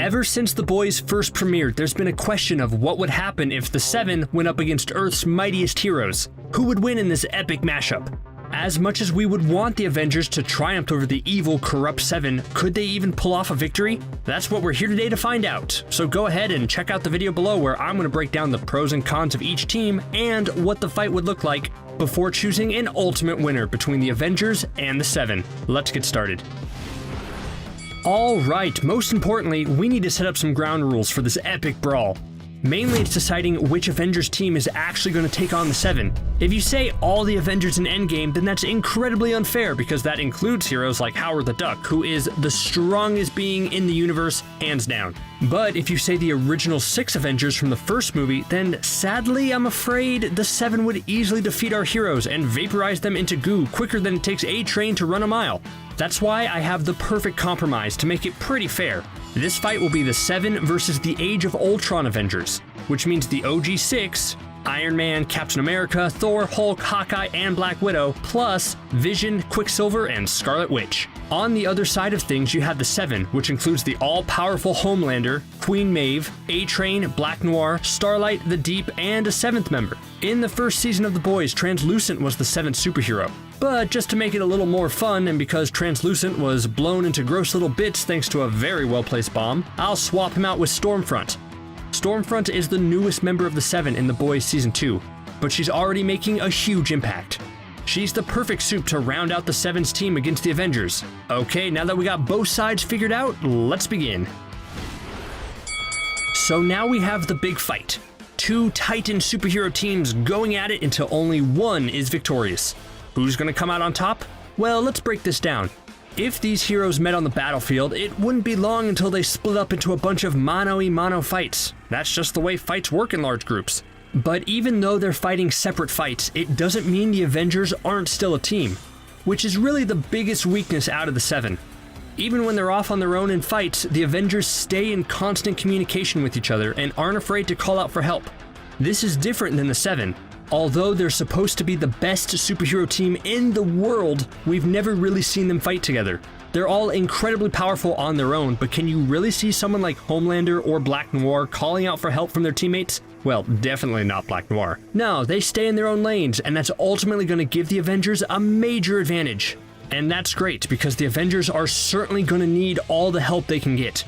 Ever since The Boys first premiered, there's been a question of what would happen if the Seven went up against Earth's mightiest heroes. Who would win in this epic mashup? As much as we would want the Avengers to triumph over the evil, corrupt Seven, could they even pull off a victory? That's what we're here today to find out. So go ahead and check out the video below where I'm going to break down the pros and cons of each team and what the fight would look like before choosing an ultimate winner between the Avengers and the Seven. Let's get started. Alright, most importantly, we need to set up some ground rules for this epic brawl. Mainly it's deciding which Avengers team is actually going to take on the Seven. If you say all the Avengers in Endgame, then that's incredibly unfair because that includes heroes like Howard the Duck, who is the strongest being in the universe, hands down. But if you say the original 6 Avengers from the first movie, then sadly I'm afraid the Seven would easily defeat our heroes and vaporize them into goo quicker than it takes a train to run a mile. That's why I have the perfect compromise to make it pretty fair. This fight will be the Seven versus the Age of Ultron Avengers, which means the OG 6, Iron Man, Captain America, Thor, Hulk, Hawkeye, and Black Widow, plus Vision, Quicksilver, and Scarlet Witch. On the other side of things, you have the Seven, which includes the all-powerful Homelander, Queen Maeve, A-Train, Black Noir, Starlight, the Deep, and a 7th member. In the first season of The Boys, Translucent was the 7th superhero. But just to make it a little more fun, and because Translucent was blown into gross little bits thanks to a very well-placed bomb, I'll swap him out with Stormfront. Stormfront is the newest member of the Seven in The Boys Season 2, but she's already making a huge impact. She's the perfect soup to round out the Seven's team against the Avengers. Okay, now that we got both sides figured out, let's begin. So now we have the big fight. 2 Titan superhero teams going at it until only one is victorious. Who's going to come out on top? Well, let's break this down. If these heroes met on the battlefield, it wouldn't be long until they split up into a bunch of mano-a-mano fights. That's just the way fights work in large groups. But even though they're fighting separate fights, it doesn't mean the Avengers aren't still a team, which is really the biggest weakness out of the Seven. Even when they're off on their own in fights, the Avengers stay in constant communication with each other and aren't afraid to call out for help. This is different than the Seven. Although they're supposed to be the best superhero team in the world, we've never really seen them fight together. They're all incredibly powerful on their own, but can you really see someone like Homelander or Black Noir calling out for help from their teammates? Well, definitely not Black Noir. No, they stay in their own lanes, and that's ultimately going to give the Avengers a major advantage. And that's great, because the Avengers are certainly going to need all the help they can get.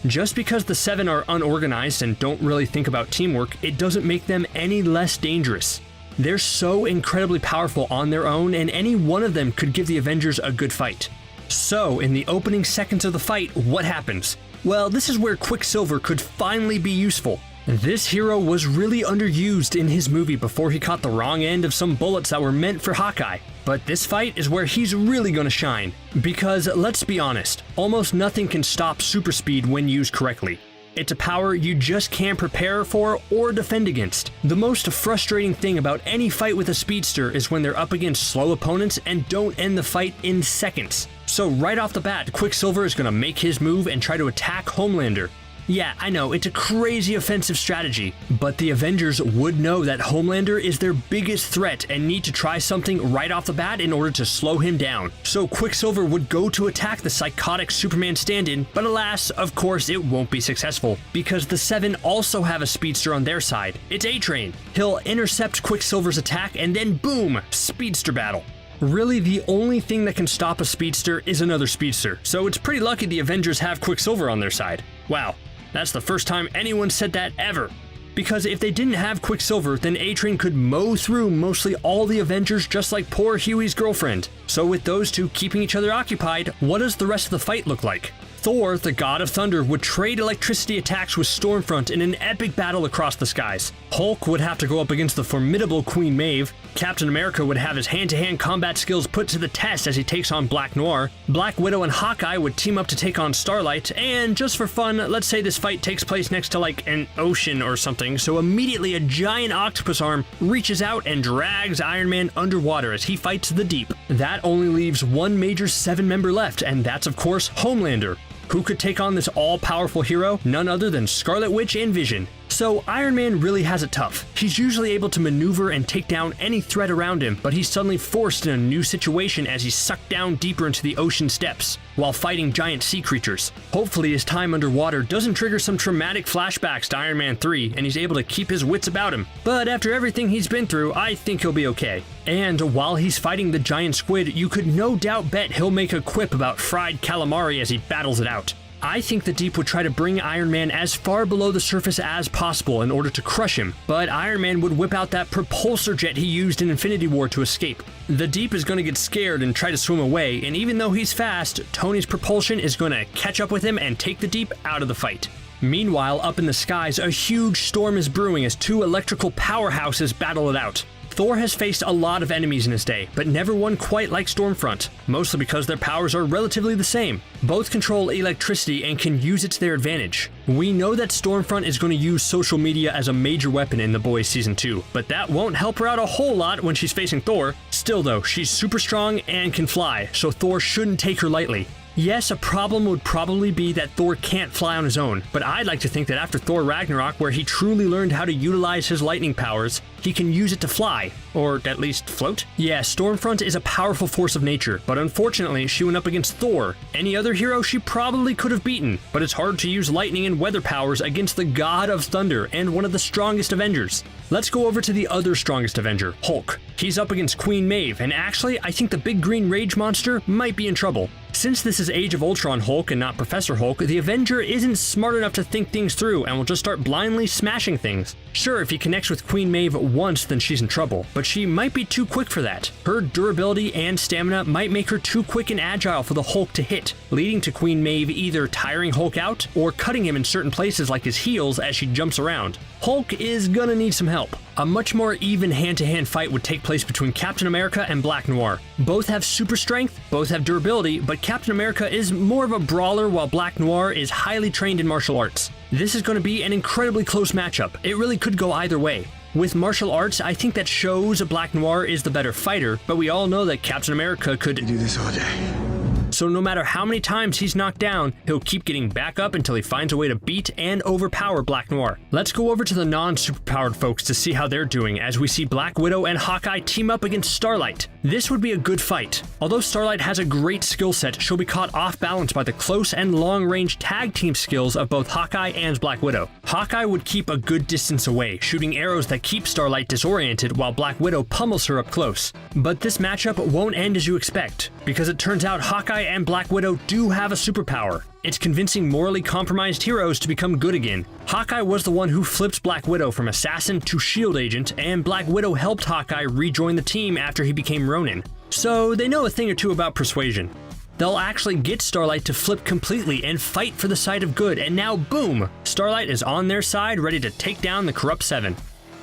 Just because the Seven are unorganized and don't really think about teamwork, it doesn't make them any less dangerous. They're so incredibly powerful on their own, and any one of them could give the Avengers a good fight. So, in the opening seconds of the fight, what happens? Well, this is where Quicksilver could finally be useful. This hero was really underused in his movie before he caught the wrong end of some bullets that were meant for Hawkeye. But this fight is where he's really gonna shine. Because, let's be honest, almost nothing can stop super speed when used correctly. It's a power you just can't prepare for or defend against. The most frustrating thing about any fight with a speedster is when they're up against slow opponents and don't end the fight in seconds. So right off the bat, Quicksilver is gonna make his move and try to attack Homelander. Yeah, I know, it's a crazy offensive strategy, but the Avengers would know that Homelander is their biggest threat and need to try something right off the bat in order to slow him down. So Quicksilver would go to attack the psychotic Superman stand-in, but alas, of course it won't be successful, because the Seven also have a speedster on their side. It's A-Train. He'll intercept Quicksilver's attack and then boom, speedster battle. Really, the only thing that can stop a speedster is another speedster, so it's pretty lucky the Avengers have Quicksilver on their side. Wow. That's the first time anyone said that ever. Because if they didn't have Quicksilver, then A-Train could mow through mostly all the Avengers just like poor Huey's girlfriend. So with those two keeping each other occupied, what does the rest of the fight look like? Thor, the god of thunder, would trade electricity attacks with Stormfront in an epic battle across the skies. Hulk would have to go up against the formidable Queen Maeve. Captain America would have his hand-to-hand combat skills put to the test as he takes on Black Noir. Black Widow and Hawkeye would team up to take on Starlight, and just for fun, let's say this fight takes place next to like an ocean or something, so immediately a giant octopus arm reaches out and drags Iron Man underwater as he fights the Deep. That only leaves one major Seven member left, and that's of course Homelander. Who could take on this all-powerful hero? None other than Scarlet Witch and Vision. So Iron Man really has it tough. He's usually able to maneuver and take down any threat around him, but he's suddenly forced in a new situation as he's sucked down deeper into the ocean depths while fighting giant sea creatures. Hopefully his time underwater doesn't trigger some traumatic flashbacks to Iron Man 3 and he's able to keep his wits about him. But after everything he's been through, I think he'll be okay. And while he's fighting the giant squid, you could no doubt bet he'll make a quip about fried calamari as he battles it out. I think the Deep would try to bring Iron Man as far below the surface as possible in order to crush him, but Iron Man would whip out that propulsor jet he used in Infinity War to escape. The Deep is going to get scared and try to swim away, and even though he's fast, Tony's propulsion is going to catch up with him and take the Deep out of the fight. Meanwhile, up in the skies, a huge storm is brewing as two electrical powerhouses battle it out. Thor has faced a lot of enemies in his day, but never one quite like Stormfront, mostly because their powers are relatively the same. Both control electricity and can use it to their advantage. We know that Stormfront is going to use social media as a major weapon in The Boys Season 2, but that won't help her out a whole lot when she's facing Thor. Still though, she's super strong and can fly, so Thor shouldn't take her lightly. Yes, a problem would probably be that Thor can't fly on his own, but I'd like to think that after Thor Ragnarok, where he truly learned how to utilize his lightning powers, he can use it to fly, or at least float? Yeah, Stormfront is a powerful force of nature, but unfortunately she went up against Thor. Any other hero she probably could have beaten, but it's hard to use lightning and weather powers against the god of thunder and one of the strongest Avengers. Let's go over to the other strongest Avenger, Hulk. He's up against Queen Maeve, and actually, I think the big green rage monster might be in trouble. Since this is Age of Ultron Hulk and not Professor Hulk, the Avenger isn't smart enough to think things through and will just start blindly smashing things. Sure, if he connects with Queen Maeve once, then she's in trouble, but she might be too quick for that. Her durability and stamina might make her too quick and agile for the Hulk to hit, leading to Queen Maeve either tiring Hulk out or cutting him in certain places like his heels as she jumps around. Hulk is gonna need some help. A much more even hand-to-hand fight would take place between Captain America and Black Noir. Both have super strength, both have durability, but Captain America is more of a brawler while Black Noir is highly trained in martial arts. This is going to be an incredibly close matchup. It really could go either way. With martial arts, I think that shows Black Noir is the better fighter, but we all know that Captain America could do this all day. So no matter how many times he's knocked down, he'll keep getting back up until he finds a way to beat and overpower Black Noir. Let's go over to the non-superpowered folks to see how they're doing as we see Black Widow and Hawkeye team up against Starlight. This would be a good fight. Although Starlight has a great skill set, she'll be caught off balance by the close and long-range tag team skills of both Hawkeye and Black Widow. Hawkeye would keep a good distance away, shooting arrows that keep Starlight disoriented while Black Widow pummels her up close. But this matchup won't end as you expect, because it turns out Hawkeye and Black Widow do have a superpower. It's convincing morally compromised heroes to become good again. Hawkeye was the one who flipped Black Widow from assassin to shield agent, and Black Widow helped Hawkeye rejoin the team after he became Ronin. So they know a thing or two about persuasion. They'll actually get Starlight to flip completely and fight for the side of good, and now boom! Starlight is on their side, ready to take down the corrupt Seven.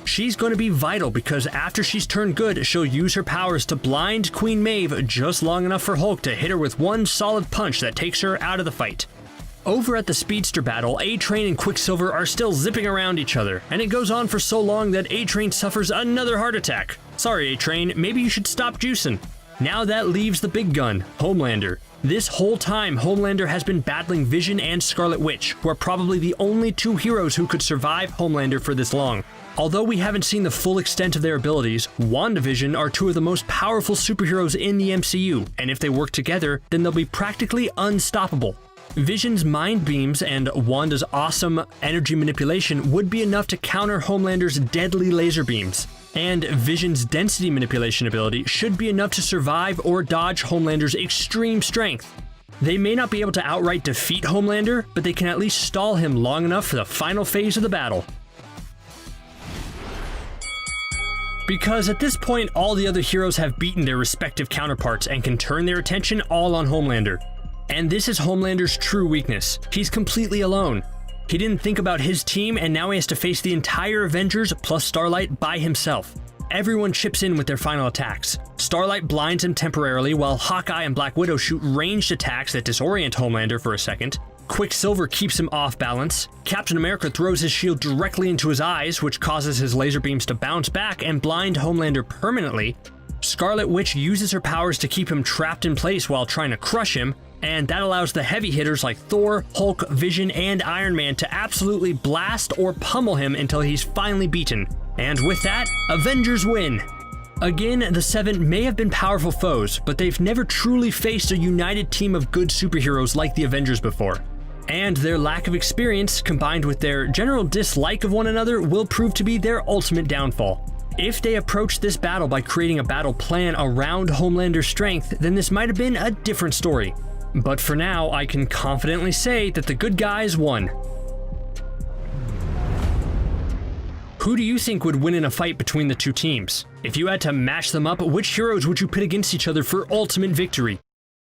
She's going to be vital because after she's turned good, she'll use her powers to blind Queen Maeve just long enough for Hulk to hit her with one solid punch that takes her out of the fight. Over at the Speedster battle, A-Train and Quicksilver are still zipping around each other, and it goes on for so long that A-Train suffers another heart attack. Sorry A-Train, maybe you should stop juicing. Now that leaves the big gun, Homelander. This whole time, Homelander has been battling Vision and Scarlet Witch, who are probably the only two heroes who could survive Homelander for this long. Although we haven't seen the full extent of their abilities, WandaVision are two of the most powerful superheroes in the MCU, and if they work together, then they'll be practically unstoppable. Vision's mind beams and Wanda's awesome energy manipulation would be enough to counter Homelander's deadly laser beams. And Vision's density manipulation ability should be enough to survive or dodge Homelander's extreme strength. They may not be able to outright defeat Homelander, but they can at least stall him long enough for the final phase of the battle. Because at this point, all the other heroes have beaten their respective counterparts and can turn their attention all on Homelander. And this is Homelander's true weakness. He's completely alone. He didn't think about his team, and now he has to face the entire Avengers plus Starlight by himself. Everyone chips in with their final attacks. Starlight blinds him temporarily while Hawkeye and Black Widow shoot ranged attacks that disorient Homelander for a second. Quicksilver keeps him off balance. Captain America throws his shield directly into his eyes, which causes his laser beams to bounce back and blind Homelander permanently. Scarlet Witch uses her powers to keep him trapped in place while trying to crush him, and that allows the heavy hitters like Thor, Hulk, Vision, and Iron Man to absolutely blast or pummel him until he's finally beaten. And with that, Avengers win! Again, the Seven may have been powerful foes, but they've never truly faced a united team of good superheroes like the Avengers before. And their lack of experience, combined with their general dislike of one another, will prove to be their ultimate downfall. If they approached this battle by creating a battle plan around Homelander's strength, then this might have been a different story. But for now, I can confidently say that the good guys won. Who do you think would win in a fight between the two teams? If you had to mash them up, which heroes would you pit against each other for ultimate victory?